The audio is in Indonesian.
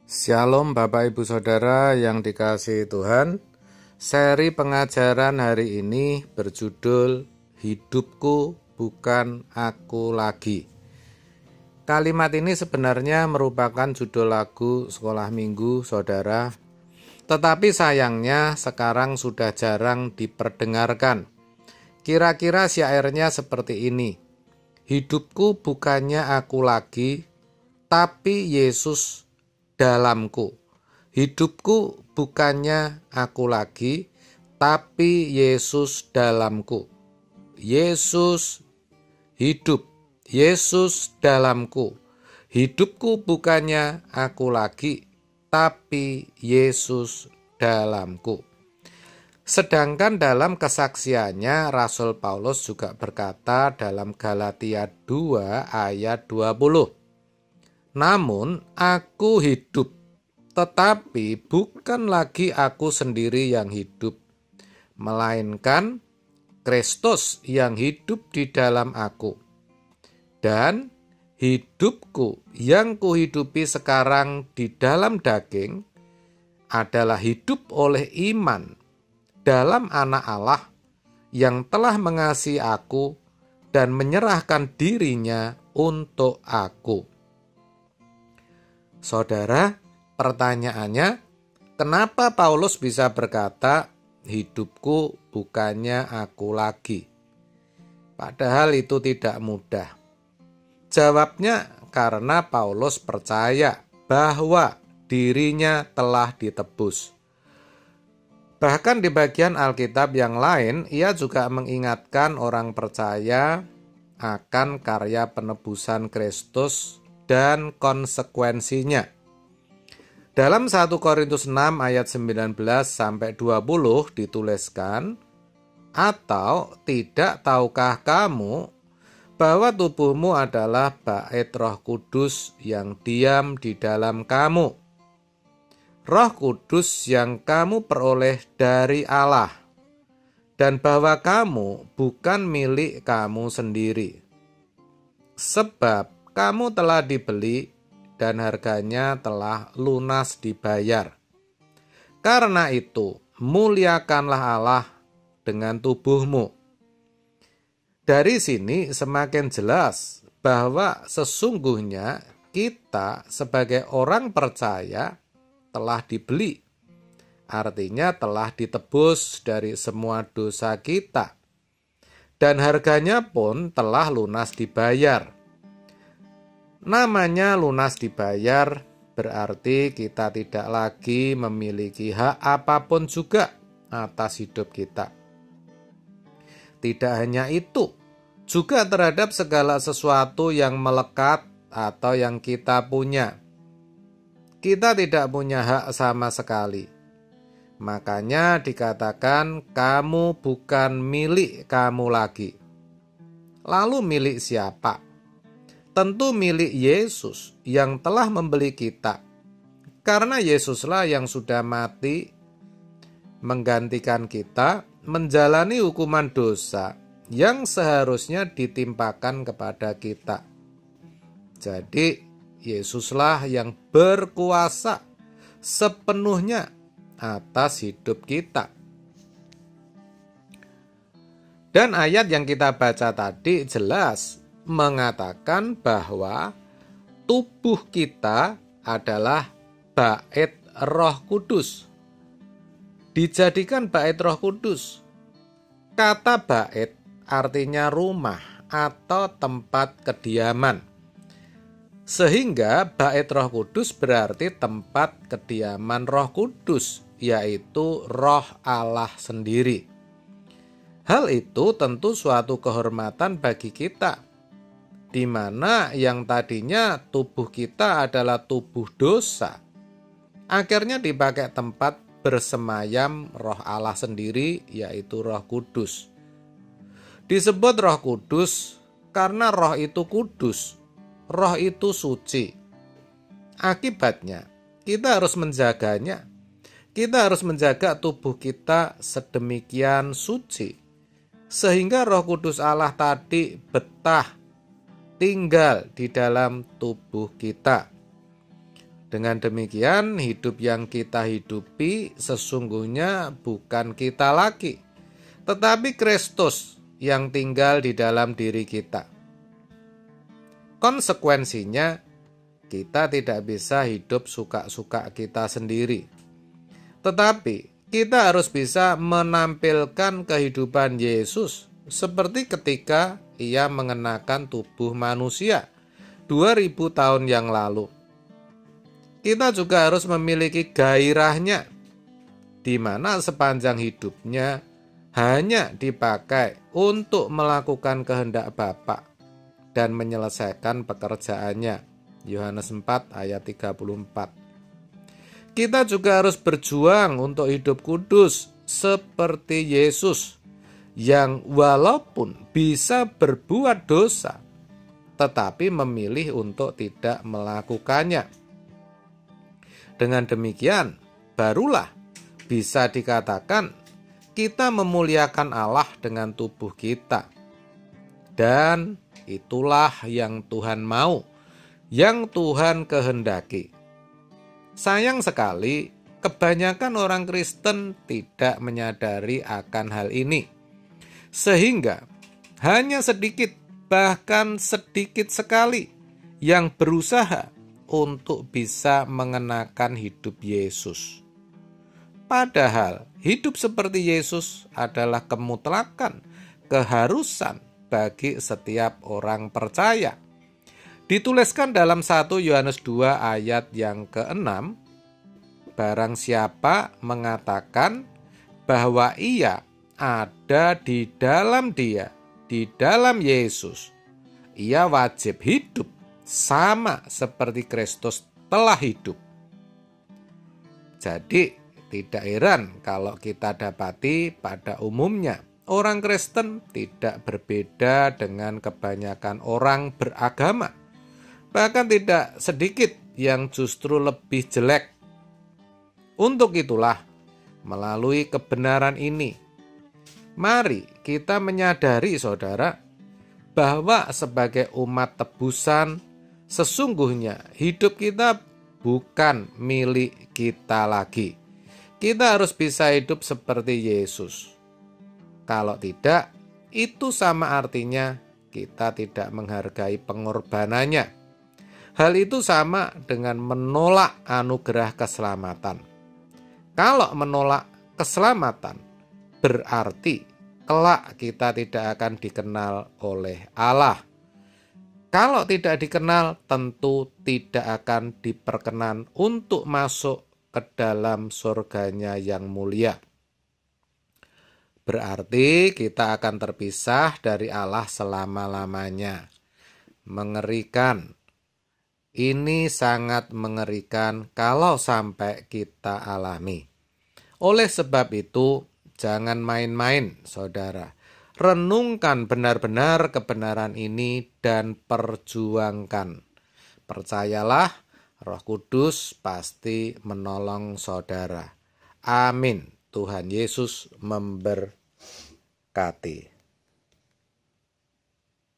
Shalom Bapak Ibu Saudara yang dikasihi Tuhan. Seri pengajaran hari ini berjudul Hidupku Bukan Aku Lagi. Kalimat ini sebenarnya merupakan judul lagu sekolah minggu saudara, tetapi sayangnya sekarang sudah jarang diperdengarkan. Kira-kira syairnya seperti ini: hidupku bukannya aku lagi, tapi Yesus dalamku. Hidupku bukannya aku lagi, tapi Yesus dalamku. Yesus hidup, Yesus dalamku. Hidupku bukannya aku lagi, tapi Yesus dalamku. Sedangkan dalam kesaksiannya Rasul Paulus juga berkata dalam Galatia 2 ayat 20. Namun aku hidup, tetapi bukan lagi aku sendiri yang hidup, melainkan Kristus yang hidup di dalam aku. Dan hidupku yang kuhidupi sekarang di dalam daging adalah hidup oleh iman dalam Anak Allah yang telah mengasihi aku dan menyerahkan dirinya untuk aku. Saudara, pertanyaannya, kenapa Paulus bisa berkata, hidupku bukannya aku lagi? Padahal itu tidak mudah. Jawabnya karena Paulus percaya bahwa dirinya telah ditebus. Bahkan di bagian Alkitab yang lain, ia juga mengingatkan orang percaya akan karya penebusan Kristus dan konsekuensinya. Dalam 1 Korintus 6 ayat 19 sampai 20 dituliskan, atau tidak tahukah kamu bahwa tubuhmu adalah bait Roh Kudus yang diam di dalam kamu, Roh Kudus yang kamu peroleh dari Allah, dan bahwa kamu bukan milik kamu sendiri, sebab kamu telah dibeli dan harganya telah lunas dibayar. Karena itu, muliakanlah Allah dengan tubuhmu. Dari sini semakin jelas bahwa sesungguhnya kita sebagai orang percaya telah dibeli. Artinya telah ditebus dari semua dosa kita. Dan harganya pun telah lunas dibayar. Namanya lunas dibayar berarti kita tidak lagi memiliki hak apapun juga atas hidup kita. Tidak hanya itu, juga terhadap segala sesuatu yang melekat atau yang kita punya. Kita tidak punya hak sama sekali. Makanya dikatakan kamu bukan milik kamu lagi. Lalu milik siapa? Tentu milik Yesus yang telah membeli kita. Karena Yesuslah yang sudah mati menggantikan kita menjalani hukuman dosa yang seharusnya ditimpakan kepada kita. Jadi Yesuslah yang berkuasa sepenuhnya atas hidup kita. Dan ayat yang kita baca tadi jelas mengatakan bahwa tubuh kita adalah bait Roh Kudus. Dijadikan bait Roh Kudus. Kata bait artinya rumah atau tempat kediaman. Sehingga bait Roh Kudus berarti tempat kediaman Roh Kudus, yaitu Roh Allah sendiri. Hal itu tentu suatu kehormatan bagi kita, di mana yang tadinya tubuh kita adalah tubuh dosa, akhirnya dipakai tempat bersemayam Roh Allah sendiri, yaitu Roh Kudus. Disebut Roh Kudus karena Roh itu kudus, Roh itu suci. Akibatnya, kita harus menjaganya. Kita harus menjaga tubuh kita sedemikian suci, sehingga Roh Kudus Allah tadi betah tinggal di dalam tubuh kita. Dengan demikian, hidup yang kita hidupi sesungguhnya bukan kita lagi, tetapi Kristus yang tinggal di dalam diri kita. Konsekuensinya, kita tidak bisa hidup suka-suka kita sendiri. Tetapi kita harus bisa menampilkan kehidupan Yesus seperti ketika Ia mengenakan tubuh manusia 2000 tahun yang lalu. Kita juga harus memiliki gairahnya, di mana sepanjang hidupnya hanya dipakai untuk melakukan kehendak Bapa dan menyelesaikan pekerjaannya. Yohanes 4 ayat 34. Kita juga harus berjuang untuk hidup kudus seperti Yesus yang walaupun bisa berbuat dosa, tetapi memilih untuk tidak melakukannya. Dengan demikian, barulah bisa dikatakan kita memuliakan Allah dengan tubuh kita. Dan itulah yang Tuhan mau, yang Tuhan kehendaki. Sayang sekali, kebanyakan orang Kristen tidak menyadari akan hal ini. Sehingga hanya sedikit, bahkan sedikit sekali yang berusaha untuk bisa mengenakan hidup Yesus. Padahal hidup seperti Yesus adalah kemutlakan, keharusan bagi setiap orang percaya. Dituliskan dalam 1 Yohanes 2 ayat yang ke-6, barang siapa mengatakan bahwa ia ada di dalam Dia, di dalam Yesus, ia wajib hidup sama seperti Kristus telah hidup. Jadi tidak heran kalau kita dapati pada umumnya orang Kristen tidak berbeda dengan kebanyakan orang beragama. Bahkan tidak sedikit yang justru lebih jelek. Untuk itulah, melalui kebenaran ini, mari kita menyadari saudara, bahwa sebagai umat tebusan, sesungguhnya hidup kita bukan milik kita lagi. Kita harus bisa hidup seperti Yesus. Kalau tidak, itu sama artinya kita tidak menghargai pengorbanannya. Hal itu sama dengan menolak anugerah keselamatan. Kalau menolak keselamatan, berarti kelak kita tidak akan dikenal oleh Allah. Kalau tidak dikenal, tentu tidak akan diperkenan untuk masuk ke dalam surganya yang mulia. Berarti kita akan terpisah dari Allah selama-lamanya. Mengerikan. Ini sangat mengerikan kalau sampai kita alami. Oleh sebab itu, jangan main-main, saudara. Renungkan benar-benar kebenaran ini dan perjuangkan. Percayalah, Roh Kudus pasti menolong saudara. Amin. Tuhan Yesus memberkati.